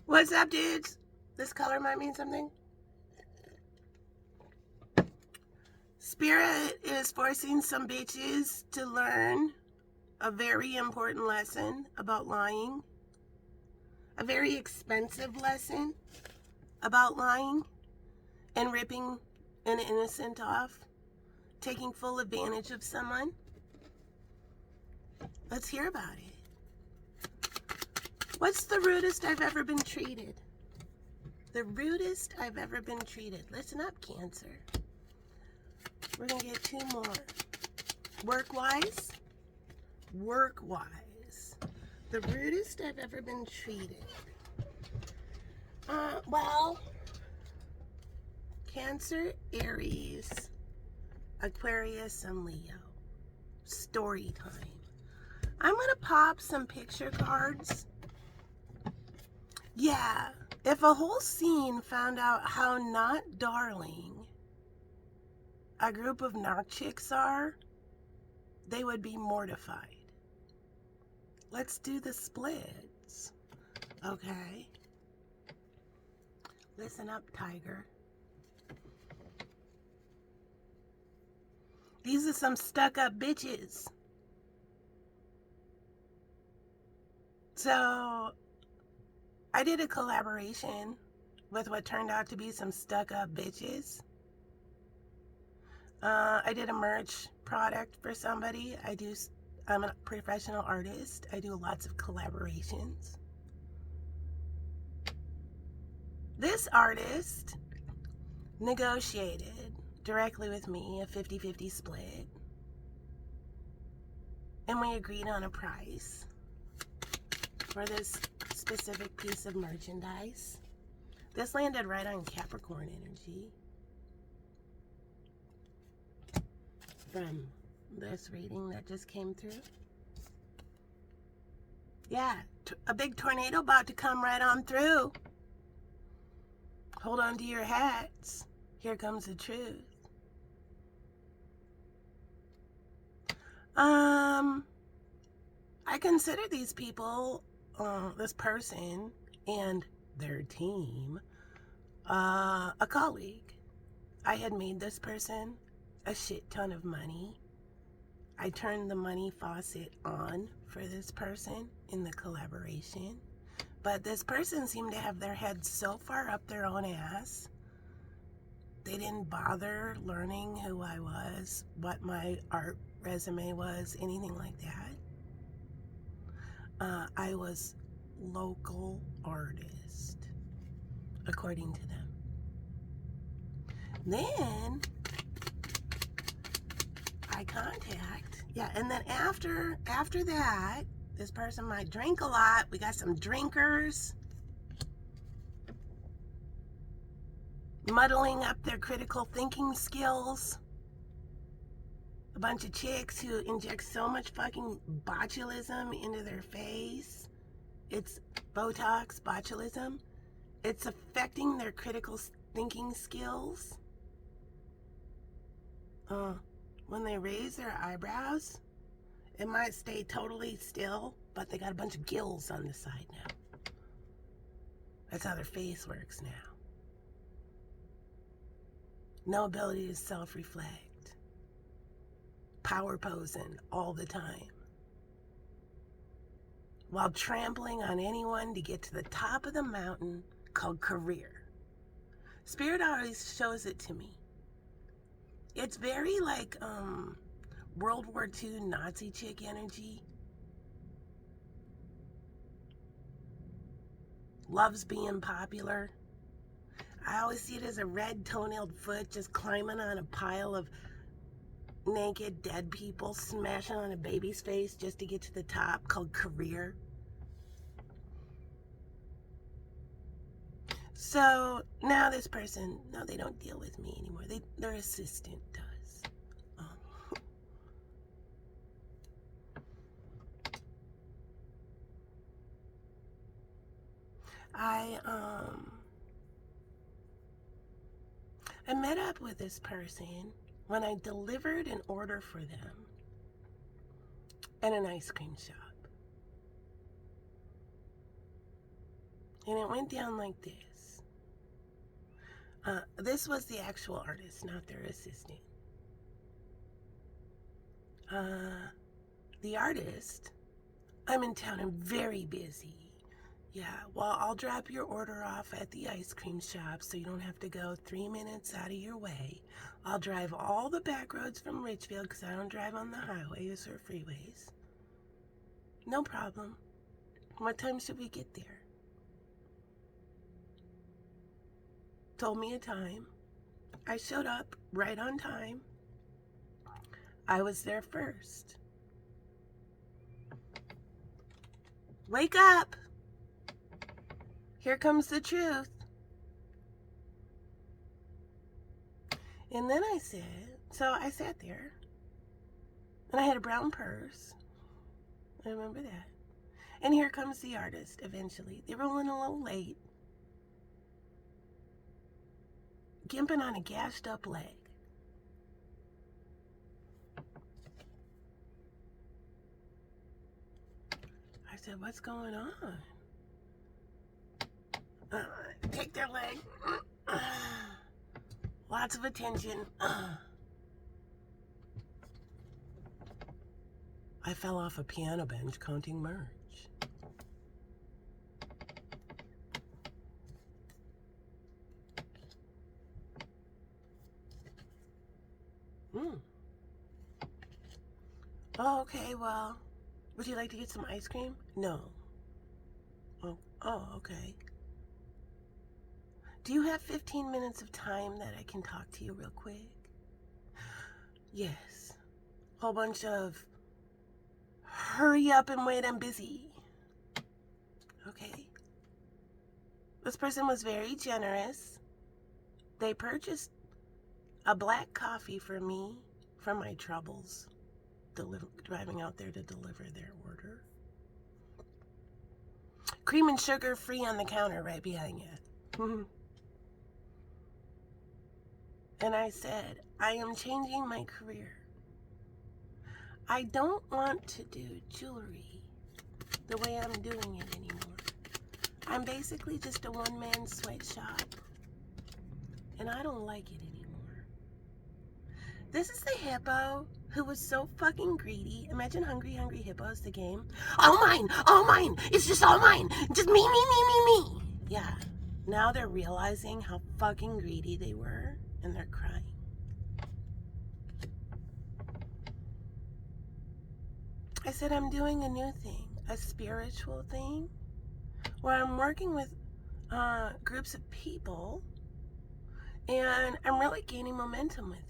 What's up, dudes? This color might mean something. Spirit is forcing some bitches to learn a very important lesson about lying. A very expensive lesson about lying and ripping an innocent off. Taking full advantage of someone. Let's hear about it. What's the rudest I've ever been treated? The rudest I've ever been treated. Listen up, Cancer. We're going to get two more. Work-wise. The rudest I've ever been treated. Well, Cancer, Aries, Aquarius, and Leo. Story time. I'm going to pop some picture cards. Yeah, if a whole scene found out how not darling a group of narc chicks are, they would be mortified. Let's do the splits. Okay. Listen up, Tiger. These are some stuck-up bitches. So, I did a collaboration with what turned out to be some stuck-up bitches. I did a merch product for somebody. I'm a professional artist. I do lots of collaborations. This artist negotiated directly with me a 50-50 split. And we agreed on a price for this specific piece of merchandise. This landed right on Capricorn energy from this reading that just came through. Yeah, a big tornado about to come right on through. Hold on to your hats. Here comes the truth. I consider these people, this person and their team, a colleague. I had made this person a shit ton of money. I turned the money faucet on for this person in the collaboration. But this person seemed to have their head so far up their own ass, they didn't bother learning who I was, what my art resume was, anything like that. I was local artist, according to them. Then I contact, and then after that, this person might drink a lot. We got some drinkers muddling up their critical thinking skills. A bunch of chicks who inject so much fucking botulism into their face. It's Botox, botulism. It's affecting their critical thinking skills. When they raise their eyebrows, it might stay totally still, but they got a bunch of gills on the side now. That's how their face works now. No ability to self-reflect. Power posing all the time. While trampling on anyone to get to the top of the mountain called career. Spirit always shows it to me. It's very like World War II Nazi chick energy. Loves being popular. I always see it as a red toenailed foot just climbing on a pile of naked dead people, smashing on a baby's face just to get to the top, called career. So now this person, no, they don't deal with me anymore. Their assistant does. I met up with this person when I delivered an order for them at an ice cream shop. And it went down like this. This was the actual artist, not their assistant. The artist, I'm in town, I'm very busy. Yeah, well, I'll drop your order off at the ice cream shop so you don't have to go 3 minutes out of your way. I'll drive all the back roads from Richfield because I don't drive on the highways or freeways. No problem. What time should we get there? Told me a time. I showed up right on time. I was there first. Wake up! Here comes the truth. And then I sat there, and I had a brown purse. I remember that. And here comes the artist eventually. They were running a little late. Gimping on a gashed up leg. I said, what's going on? Take their leg. Lots of attention. I fell off a piano bench counting merch. Oh, okay, well, would you like to get some ice cream? No. Oh, okay. Do you have 15 minutes of time that I can talk to you real quick? Yes. Whole bunch of hurry up and wait, I'm busy. Okay. This person was very generous. They purchased a black coffee for me from my troubles driving out there to deliver their order. Cream and sugar free on the counter right behind you. And I said, I am changing my career. I don't want to do jewelry the way I'm doing it anymore. I'm basically just a one-man sweatshop, and I don't like it anymore. This is the hippo who was so fucking greedy. Imagine Hungry Hungry Hippos, the game. All mine, it's just all mine. Just me. Yeah, now they're realizing how fucking greedy they were, and they're crying. I said, I'm doing a new thing, a spiritual thing, where I'm working with groups of people, and I'm really gaining momentum with it.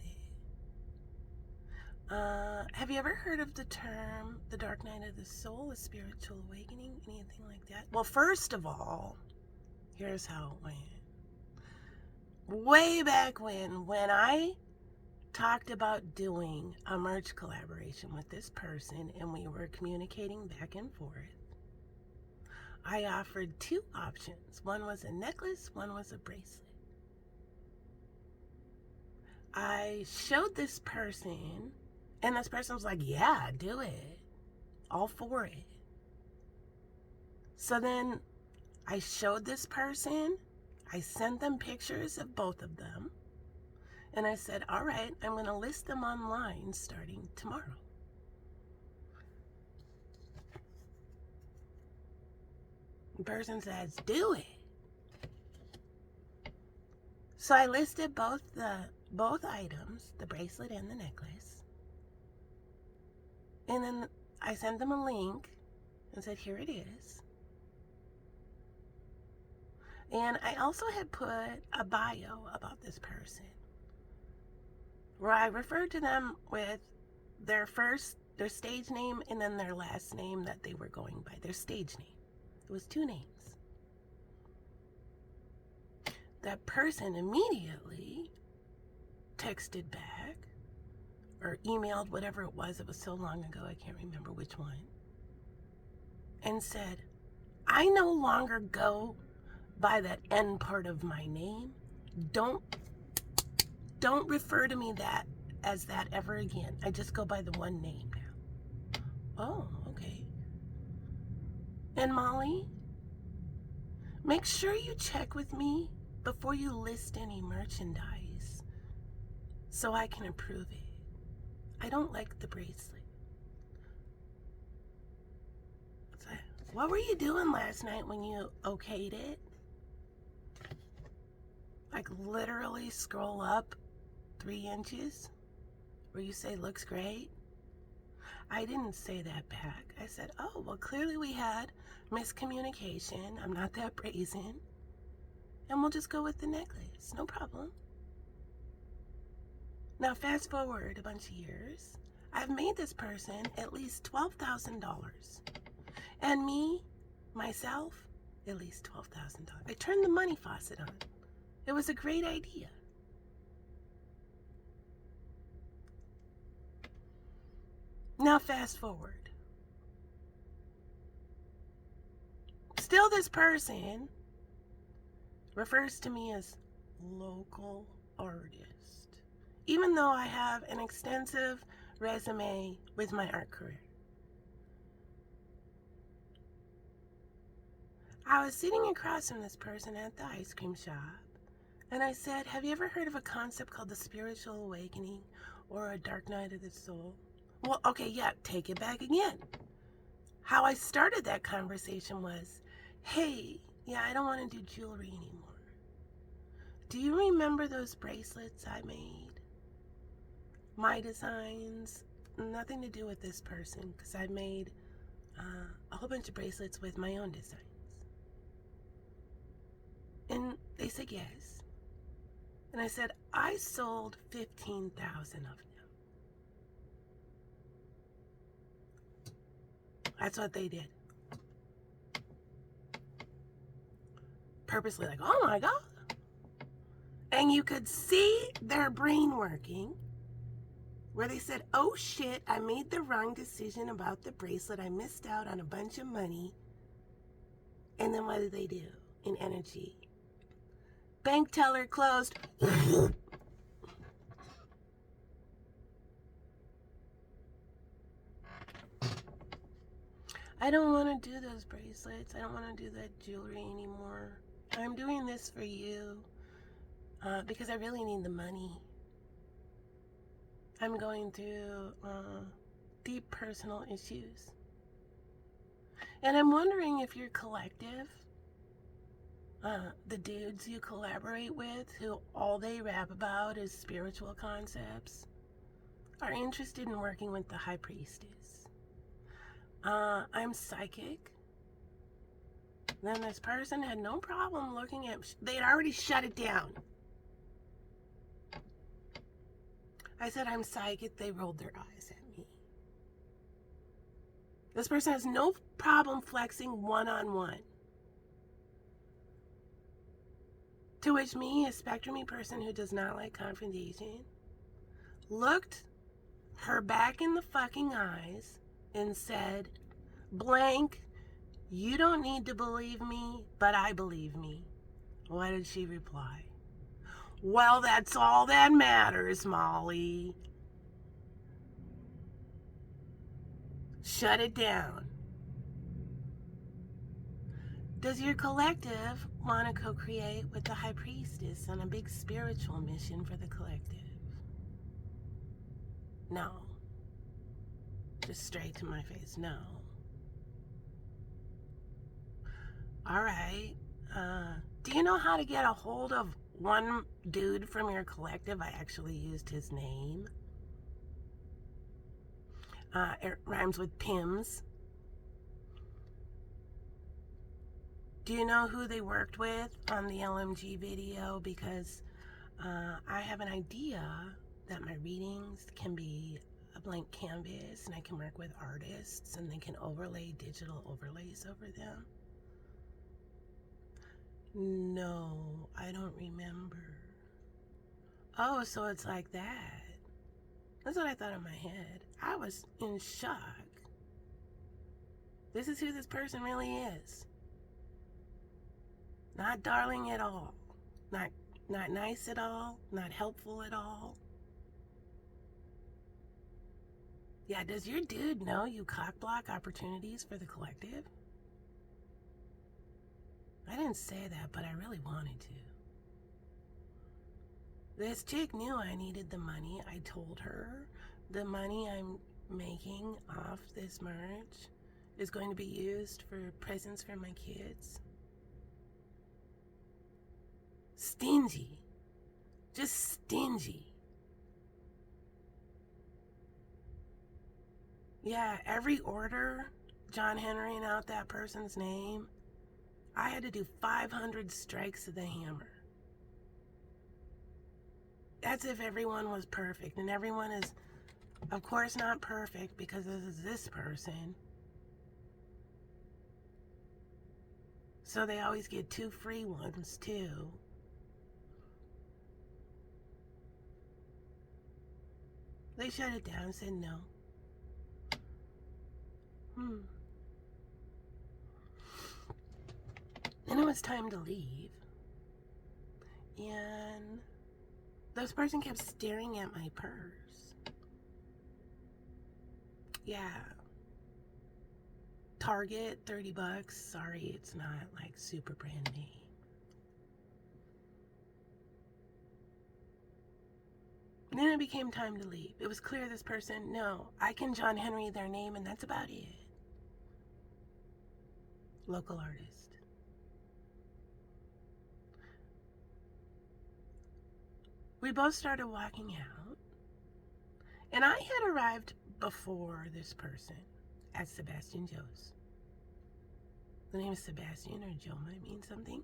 Have you ever heard of the term, the dark night of the soul, a spiritual awakening, anything like that? Well, first of all, here's how it went. Way back when I talked about doing a merch collaboration with this person and we were communicating back and forth, I offered two options. One was a necklace, one was a bracelet. I showed this person, and this person was like, yeah, do it. All for it. So then I showed this person, I sent them pictures of both of them, and I said, all right, I'm going to list them online starting tomorrow. The person says, do it. So I listed both items, the bracelet and the necklace. And then I sent them a link and said, here it is. And I also had put a bio about this person, where I referred to them with their stage name and then their last name that they were going by, their stage name. It was two names. That person immediately texted back or emailed, whatever it was so long ago, I can't remember which one, and said, I no longer go by that N part of my name. Don't refer to me as that ever again. I just go by the one name now. Oh, okay. And Molly, Make sure you check with me before you list any merchandise so I can approve it. I don't like the bracelet. What were you doing last night when you okayed it? Like literally scroll up 3 inches where you say looks great? I didn't say that back. I said, oh, well, clearly we had miscommunication. I'm not that brazen. And we'll just go with the necklace. No problem. Now, fast forward a bunch of years. I've made this person at least $12,000. And me, myself, at least $12,000. I turned the money faucet on. It was a great idea. Now fast forward. Still this person refers to me as local artist, even though I have an extensive resume with my art career. I was sitting across from this person at the ice cream shop, and I said, have you ever heard of a concept called the spiritual awakening or a dark night of the soul? Well, okay, yeah, take it back again. How I started that conversation was, hey, yeah, I don't want to do jewelry anymore. Do you remember those bracelets I made? My designs, nothing to do with this person, because I made a whole bunch of bracelets with my own designs. And they said yes. And I said, I sold 15,000 of them. That's what they did. Purposely like, oh my God. And you could see their brain working, where they said, oh shit, I made the wrong decision about the bracelet. I missed out on a bunch of money. And then what did they do in energy? Bank teller closed. I don't want to do those bracelets. I don't want to do that jewelry anymore. I'm doing this for you because I really need the money. I'm going through deep personal issues. And I'm wondering if your collective, the dudes you collaborate with, who all they rap about is spiritual concepts, are interested in working with the High Priestess. I'm psychic. Then this person had no problem looking at, they had already shut it down. I said, I'm psychic. They rolled their eyes at me. This person has no problem flexing one-on-one. To which me, a spectrum-y person who does not like confrontation, looked her back in the fucking eyes and said, blank, you don't need to believe me, but I believe me. What did she reply? Well, that's all that matters, Molly. Shut it down. Does your collective want to co-create with the High Priestess on a big spiritual mission for the collective? No. Just straight to my face, no. All right. Do you know how to get a hold of one dude from your collective? I actually used his name. It rhymes with Pims. Do you know who they worked with on the LMG video? Because I have an idea that my readings can be a blank canvas and I can work with artists and they can overlay digital overlays over them. No, I don't remember. Oh, so it's like that. That's what I thought in my head. I was in shock. This is who this person really is. Not darling at all. Not nice at all. Not helpful at all. Yeah, does your dude know you cockblock opportunities for the collective? I didn't say that, but I really wanted to. This chick knew I needed the money. I told her the money I'm making off this merch is going to be used for presents for my kids. Stingy. Just stingy. Yeah, every order, John Henrying out that person's name, I had to do 500 strikes of the hammer. That's if everyone was perfect. And everyone is, of course, not perfect because this is this person. So they always get 2 free ones, too. They shut it down and said no. Then it was time to leave. And this person kept staring at my purse. Yeah. Target, $30. Sorry, it's not like super brand name. Then it became time to leave. It was clear this person, no, I can John Henry their name and that's about it. Local artist. We both started walking out, and I had arrived before this person at Sebastian Joe's. The name is Sebastian or Joe might mean something.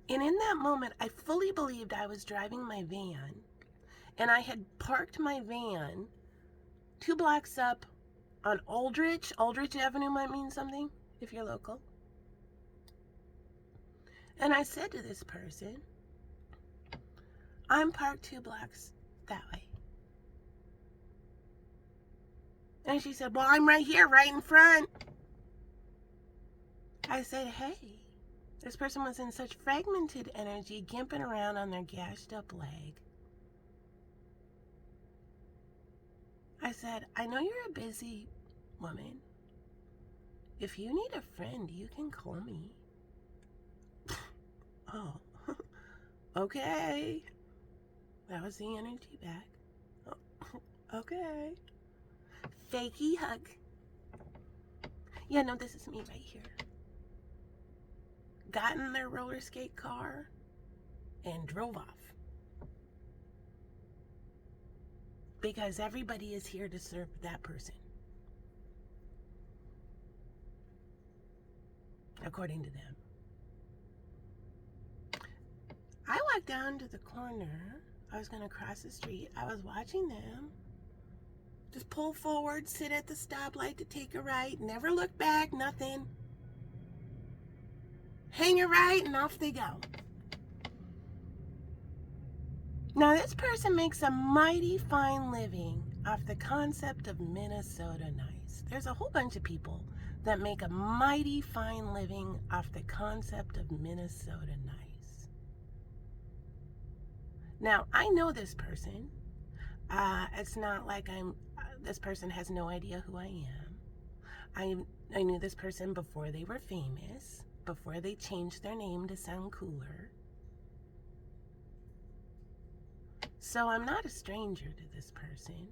And in that moment, I fully believed I was driving my van, and I had parked my van 2 blocks up on Aldrich. Aldrich Avenue might mean something if you're local. And I said to this person, I'm parked 2 blocks that way. And she said, well, I'm right here, right in front. I said, hey, this person was in such fragmented energy, gimping around on their gashed up leg. I said, I know you're a busy woman. If you need a friend, you can call me. Oh, okay. That was the energy back. Oh, okay. Fakey hug. Yeah, no, this is me right here. Got in their roller skate car and drove off. Because everybody is here to serve that person. According to them. I walked down to the corner. I was going to cross the street. I was watching them. Just pull forward, sit at the stoplight to take a right, never look back, nothing. Hang a right and off they go. Now this person makes a mighty fine living off the concept of Minnesota nice. There's a whole bunch of people that make a mighty fine living off the concept of Minnesota nice. Now I know this person. It's not like this person has no idea who I am. I knew this person before they were famous, before they changed their name to sound cooler. So I'm not a stranger to this person.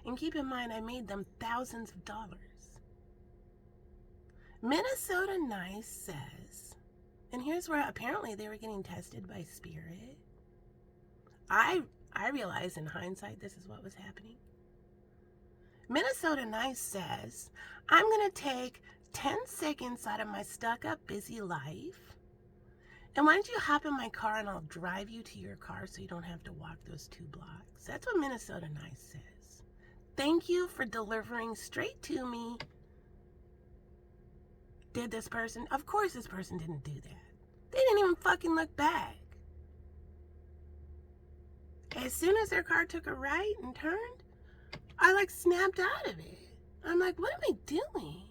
And keep in mind, I made them thousands of dollars. Minnesota Nice says, and here's where apparently they were getting tested by spirit. I realize in hindsight this is what was happening. Minnesota Nice says, I'm going to take 10 seconds out of my stuck up busy life. And why don't you hop in my car and I'll drive you to your car so you don't have to walk those 2 blocks. That's what Minnesota Nice says. Thank you for delivering straight to me. Did this person? Of course this person didn't do that. They didn't even fucking look back. As soon as their car took a right and turned, I snapped out of it. I'm like, what am I doing?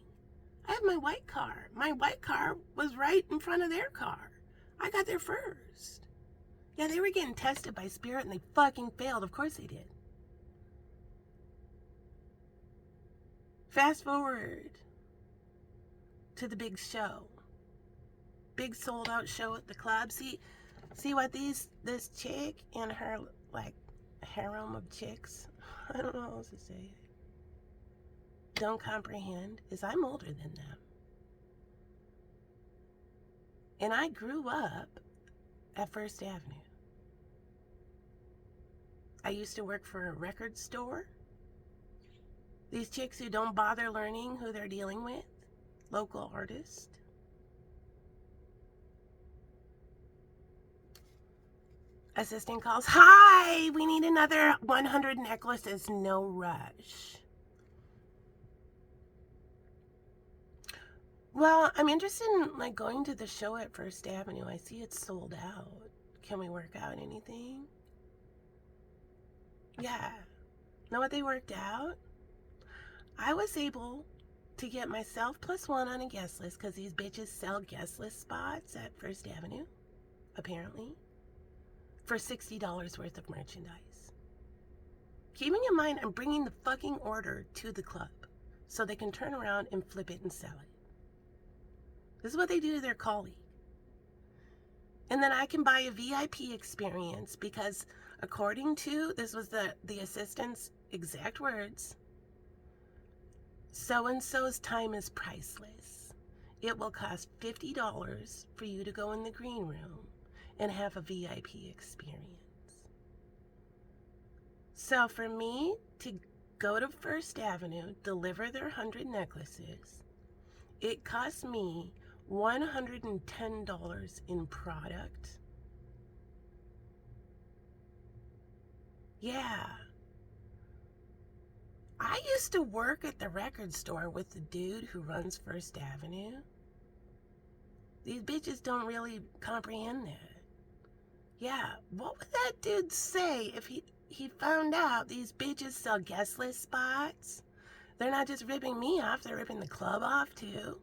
I have my white car. My white car was right in front of their car. I got there first. Yeah, they were getting tested by spirit and they fucking failed. Of course they did. Fast forward to the big show. Big sold out show at the club. See what this chick and her like harem of chicks, I don't know what else to say, don't comprehend is I'm older than them. And I grew up at First Avenue. I used to work for a record store. These chicks who don't bother learning who they're dealing with, local artists. Assistant calls, hi, we need another 100 necklaces, no rush. Well, I'm interested in like going to the show at First Avenue. I see it's sold out. Can we work out anything? Yeah. Know what they worked out? I was able to get myself +1 on a guest list because these bitches sell guest list spots at First Avenue, apparently, for $60 worth of merchandise. Keeping in mind, I'm bringing the fucking order to the club so they can turn around and flip it and sell it. This is what they do to their colleague. And then I can buy a VIP experience because according to, this was the assistant's exact words, so-and-so's time is priceless. It will cost $50 for you to go in the green room and have a VIP experience. So for me to go to First Avenue, deliver their 100 necklaces, it cost me $110 in product. Yeah. I used to work at the record store with the dude who runs First Avenue. These bitches don't really comprehend that. Yeah, what would that dude say if he found out these bitches sell guest list spots? They're not just ripping me off, they're ripping the club off too.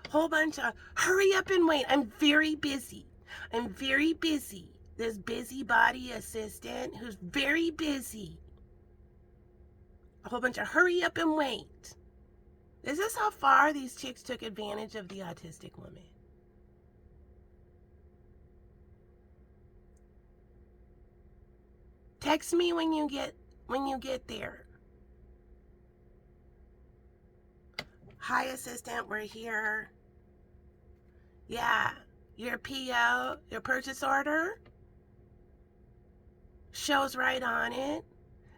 Whole bunch of hurry up and wait. I'm very busy. This busybody assistant who's very busy. A whole bunch of hurry up and wait. This is how far these chicks took advantage of the autistic woman. Text me when you get there. Hi assistant, we're here. Yeah, your PO, your purchase order shows right on it.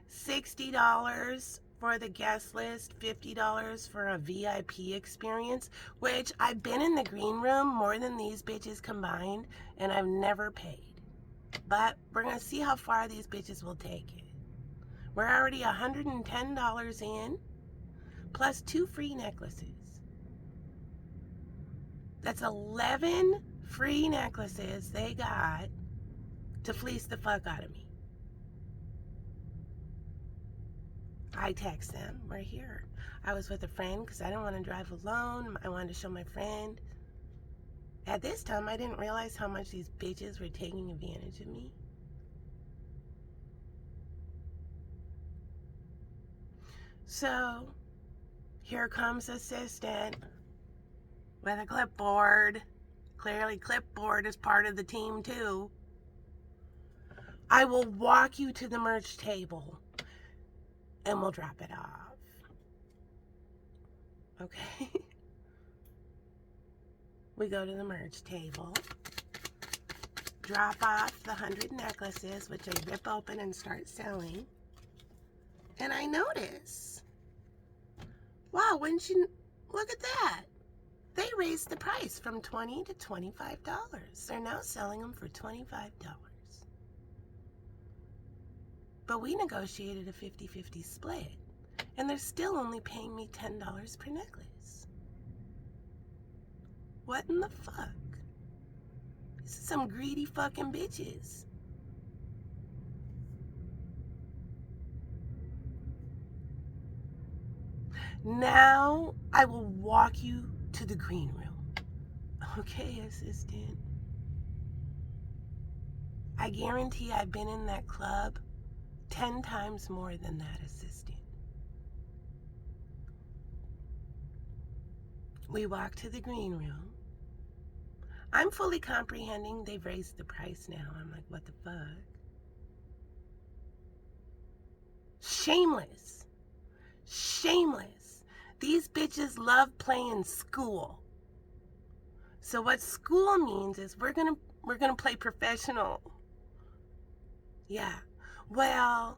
$60 for the guest list, $50 for a VIP experience, which I've been in the green room more than these bitches combined, and I've never paid. But we're going to see how far these bitches will take it. We're already $110 in, plus 2 free necklaces. That's 11 free necklaces they got to fleece the fuck out of me. I text them, we're here. I was with a friend because I didn't want to drive alone. I wanted to show my friend. At this time, I didn't realize how much these bitches were taking advantage of me. So, here comes assistant with a clipboard. Clearly, clipboard is part of the team too. I will walk you to the merch table and we'll drop it off. Okay? We go to the merch table, drop off the 100 necklaces, which I rip open and start selling. And I notice, wow, wouldn't you look at that? They raised the price from $20 to $25. They're now selling them for $25. But we negotiated a 50-50 split, and they're still only paying me $10 per necklace. What in the fuck? This is some greedy fucking bitches. Now I will walk you to the green room. Okay, assistant. I guarantee I've been in that club 10 times more than that assistant. We walk to the green room. I'm fully comprehending they've raised the price now. I'm like, what the fuck? Shameless. Shameless. These bitches love playing school. So what school means is we're gonna play professional. Yeah. Well,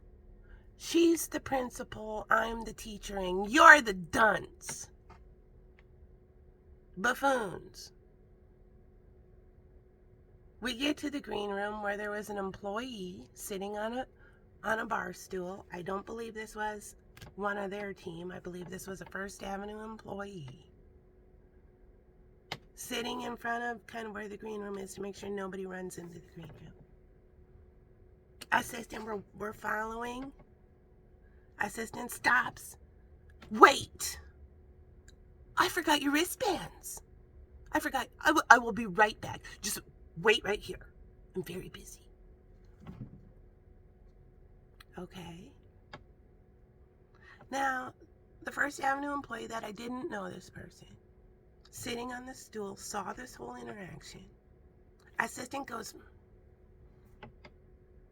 she's the principal, I'm the teacher, and you're the dunce. Buffoons. We get to the green room where there was an employee sitting on a bar stool. I don't believe this was one of their team. I believe this was a First Avenue employee sitting in front of kind of where the green room is to make sure nobody runs into the green room. Assistant, we're following. Assistant stops. Wait! I forgot your wristbands. I forgot. I will be right back. Just wait right here. I'm very busy. Okay. Now, the First Avenue employee that I didn't know this person, sitting on the stool, saw this whole interaction. Assistant goes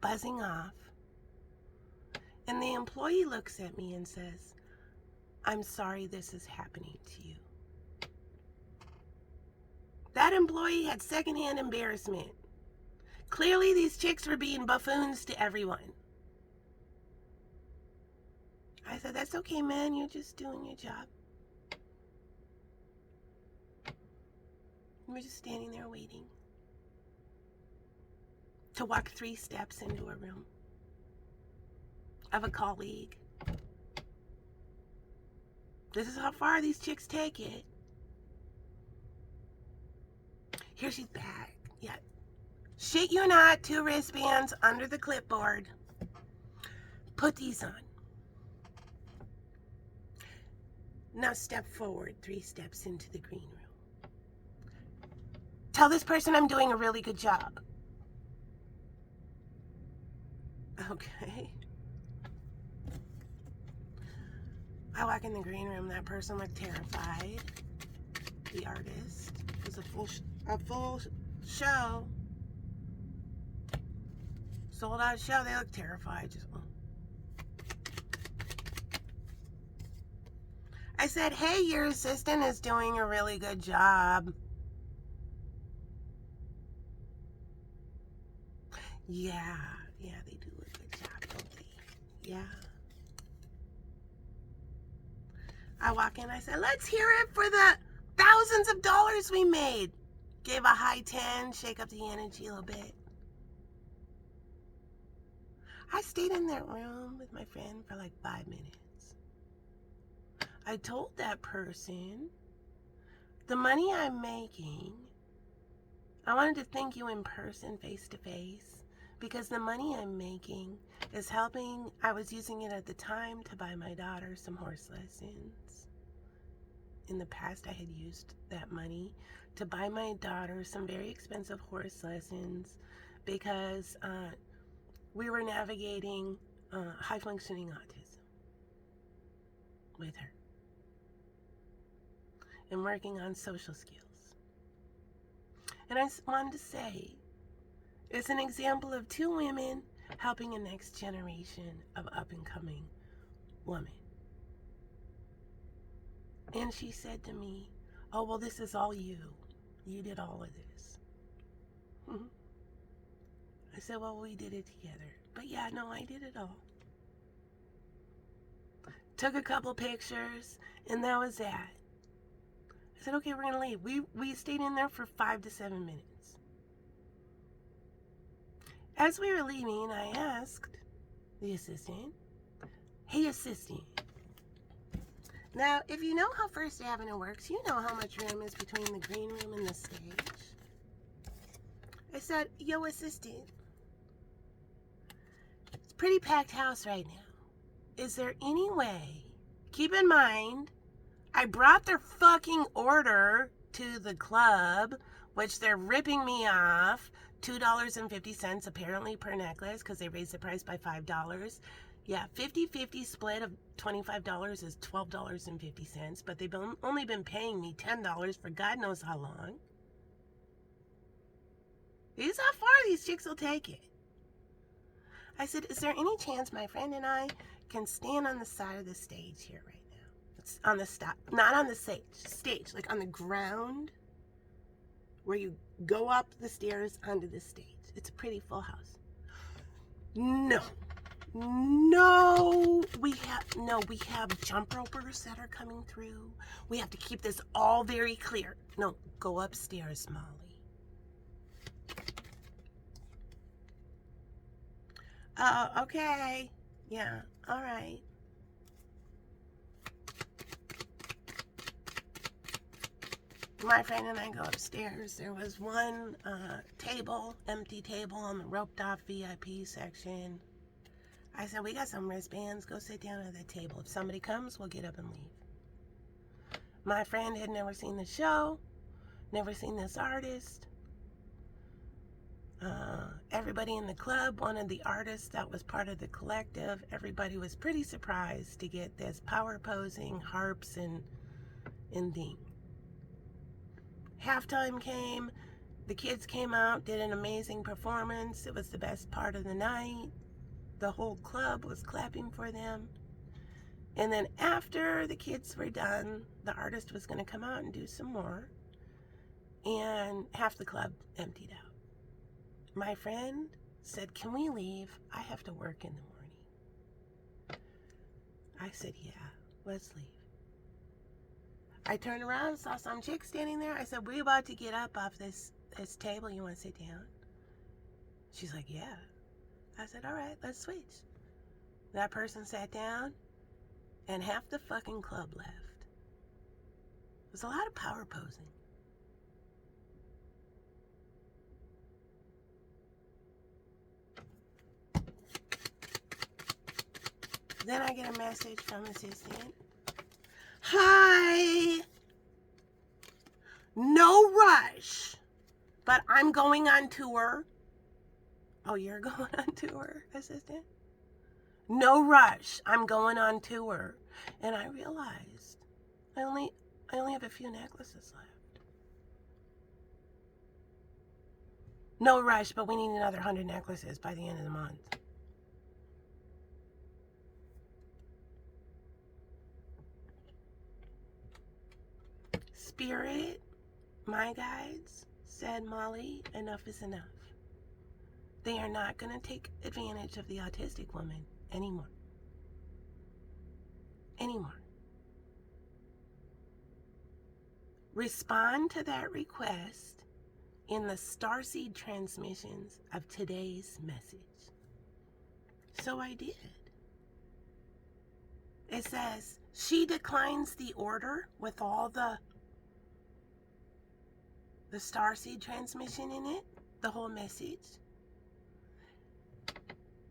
buzzing off. And the employee looks at me and says, I'm sorry this is happening to you. That employee had secondhand embarrassment. Clearly these chicks were being buffoons to everyone. I said, that's okay, man. You're just doing your job. We're just standing there waiting to walk 3 steps into a room of a colleague. This is how far these chicks take it. Here she's back. Yeah. Shit you not, 2 wristbands under the clipboard. Put these on. Now step forward 3 steps into the green room. Tell this person I'm doing a really good job. Okay. I walk in the green room. That person looked terrified. The artist. It was a full show. Sold out show. They look terrified. I said, hey, your assistant is doing a really good job. Yeah, they do a good job, don't they? Yeah. I walk in, I said, let's hear it for the thousands of dollars we made. Gave a high 10, shake up the energy a little bit. I stayed in that room with my friend for like 5 minutes. I told that person, the money I'm making, I wanted to thank you in person, face to face, because the money I'm making is helping. I was using it at the time to buy my daughter some horse lessons. In the past, I had used that money to buy my daughter some very expensive horse lessons because we were navigating high-functioning autism with her and working on social skills. And I wanted to say, it's an example of 2 women helping a next generation of up-and-coming women. And she said to me, oh, well, this is all you. You did all of this. I said, well, we did it together. But yeah, no, I did it all. Took a couple pictures, and that was that. I said, okay, we're going to leave. We stayed in there for 5 to 7 minutes. As we were leaving, I asked the assistant, hey, assistant. Now, if you know how First Avenue works, you know how much room is between the green room and the stage. I said, yo, assistant, it's a pretty packed house right now. Is there any way, keep in mind, I brought their fucking order to the club, which they're ripping me off, $2.50 apparently per necklace because they raised the price by $5. Yeah, 50-50 split of $25 is $12.50, but they've only been paying me $10 for God knows how long. Here's how far these chicks will take it. I said, is there any chance my friend and I can stand on the side of the stage here right now? It's on the stop, not on the stage, like on the ground where you go up the stairs onto the stage. It's a pretty full house. No, we have jump ropers that are coming through. We have to keep this all very clear. No, go upstairs, Molly. Okay. Yeah, all right. My friend and I go upstairs. There was one empty table on the roped off VIP section. I said, we got some wristbands. Go sit down at the table. If somebody comes, we'll get up and leave. My friend had never seen the show, never seen this artist. Everybody in the club wanted the artist that was part of the collective. Everybody was pretty surprised to get this power posing, harps, and thing. Halftime came. The kids came out, did an amazing performance. It was the best part of the night. The whole club was clapping for them. And then after the kids were done, the artist was going to come out and do some more. And half the club emptied out. My friend said, can we leave? I have to work in the morning. I said, yeah, let's leave. I turned around, saw some chick standing there. I said, we're about to get up off this table. You want to sit down? She's like, yeah. I said, all right, let's switch. That person sat down, and half the fucking club left. It was a lot of power posing. Then I get a message from assistant. Hi. No rush, but I'm going on tour. Oh, you're going on tour, assistant? No rush. I'm going on tour. And I realized I only have a few necklaces left. No rush, but we need another 100 necklaces by the end of the month. Spirit, my guides, said, Molly, enough is enough. They are not going to take advantage of the autistic woman anymore. Respond to that request in the Starseed transmissions of today's message. So I did. It says, she declines the order with all the Starseed transmission in it, the whole message.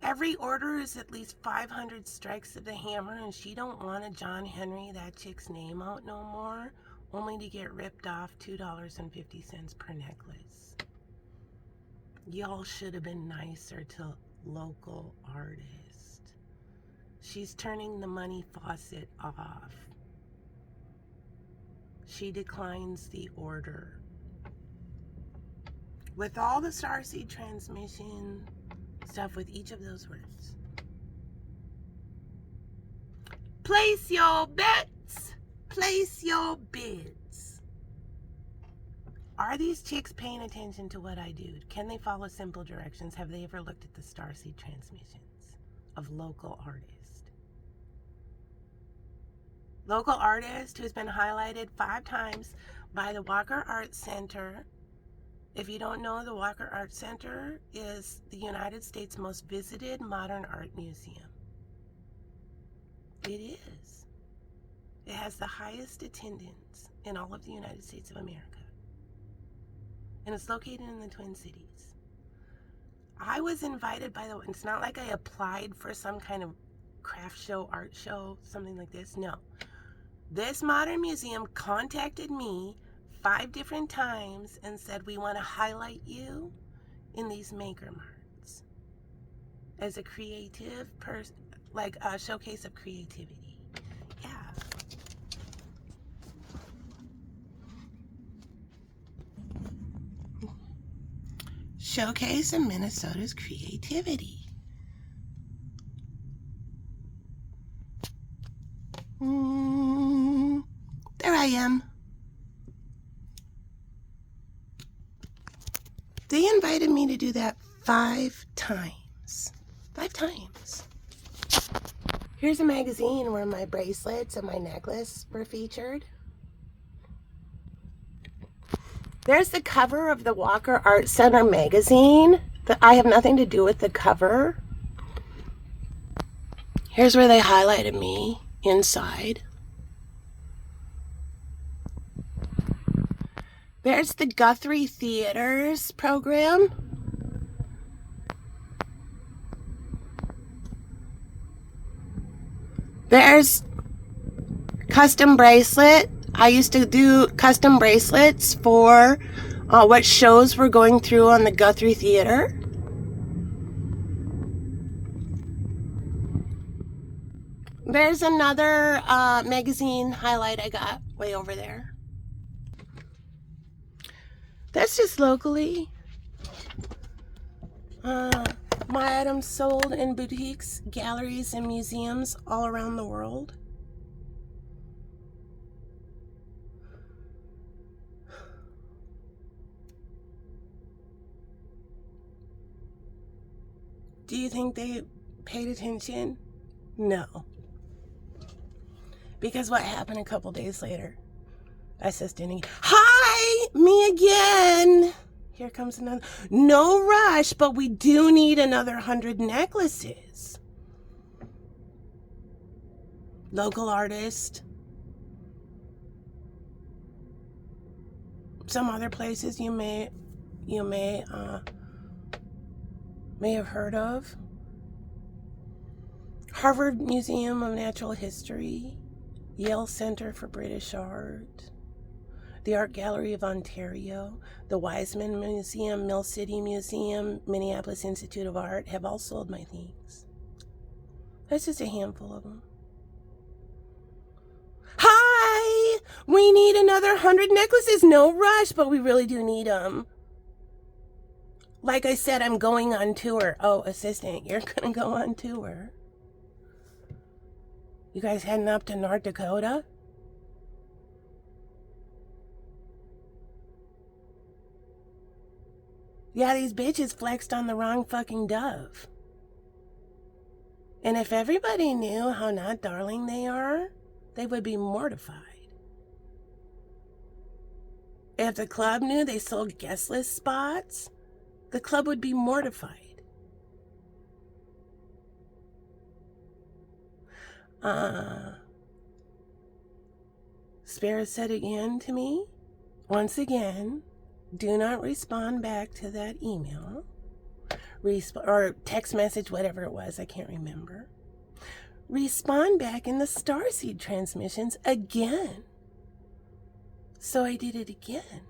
Every order is at least 500 strikes of the hammer, and she don't want a John Henry, that chick's name, out no more, only to get ripped off $2.50 per necklace. Y'all should have been nicer to local artist. She's turning the money faucet off. She declines the order. With all the Starseed transmission stuff with each of those words. Place your bets. Place your bids. Are these chicks paying attention to what I do? Can they follow simple directions? Have they ever looked at the Starseed transmissions of local artist? Local artist who's been highlighted 5 times by the Walker Art Center. If you don't know, the Walker Art Center is the United States' most visited modern art museum. It is. It has the highest attendance in all of the United States of America. And it's located in the Twin Cities. I was invited, by the way, it's not like I applied for some kind of craft show, art show, something like this. No. This modern museum contacted me 5 different times and said, we want to highlight you in these maker marts as a creative person, like a showcase of creativity. Yeah. Showcase of Minnesota's creativity. There I am. They invited me to do that 5 times. 5 times. Here's a magazine where my bracelets and my necklace were featured. There's the cover of the Walker Art Center magazine. I have nothing to do with the cover. Here's where they highlighted me inside. There's the Guthrie Theaters program. There's custom bracelet. I used to do custom bracelets for what shows were going through on the Guthrie Theater. There's another magazine highlight I got way over there. That's just locally. My items sold in boutiques, galleries, and museums all around the world. Do you think they paid attention? No. Because what happened a couple days later? I said, "Hi, me again. Here comes another. No rush, but we do need another 100 necklaces. Local artist. Some other places you may have heard of. Harvard Museum of Natural History, Yale Center for British Art, the Art Gallery of Ontario, the Wiseman Museum, Mill City Museum, Minneapolis Institute of Art have all sold my things. That's just a handful of them. Hi! We need another 100 necklaces. No rush, but we really do need them. Like I said, I'm going on tour. Oh, assistant, you're going to go on tour. You guys heading up to North Dakota? Yeah, these bitches flexed on the wrong fucking dove. And if everybody knew how not darling they are, they would be mortified. If the club knew they sold guest list spots, the club would be mortified. Spirit said again to me, once again, do not respond back to that email. Or text message, whatever it was, I can't remember. Respond back in the Starseed transmissions again. So I did it again.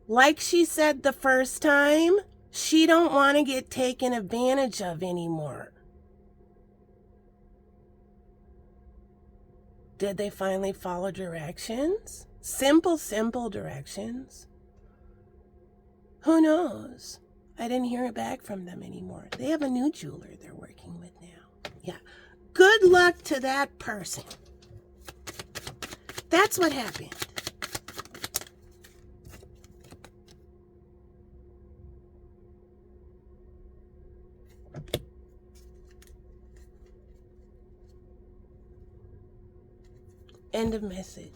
Like she said the first time, she don't want to get taken advantage of anymore. Did they finally follow directions? Simple directions. Who knows? I didn't hear it back from them anymore. They have a new jeweler they're working with now. Yeah. Good luck to that person. That's what happened. End of message.